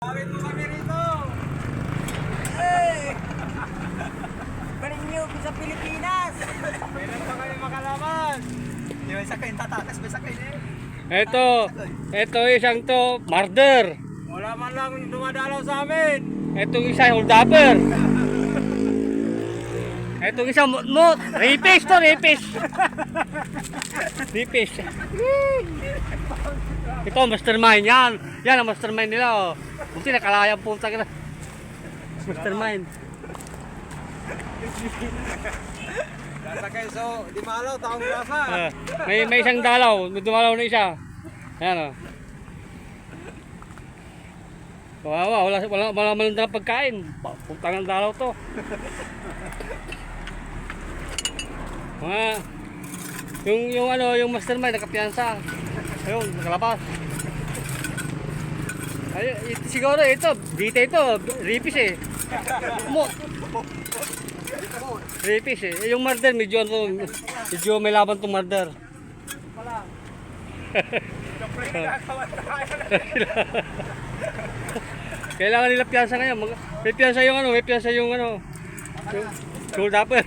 Bakit mo kami rito? Hey! Balik niyo sa Pilipinas! Meron pa kayo makalaman! Di ba sakay, tatakas ba sakay na Ito isang to, murder. wala man lang dumadalaw sa amin! Itong isa, holdapper. Itong isa, mut-mut. Rapist to, rapist. Rapist. Ito, mastermind yan. Yan ang mastermind nila. Oh. Buti nakalaya ang puta ka na. Mastermind. Sasakay so, di malaw, taong grasa! May isang dalaw. May dumalaw na isa. Ayan o. Kawawa, wala man lang pagkain. Putang ng dalaw to. Yung mastermind nakapiyansa. Ayun, nakalabas. Ay, siguro ito, dito ito, ripis eh. Ripis eh. Yung murder, medyo may laban tong murder. Kailangan nila piyansa ngayon. May piyansa yung may piyansa yung hold upper.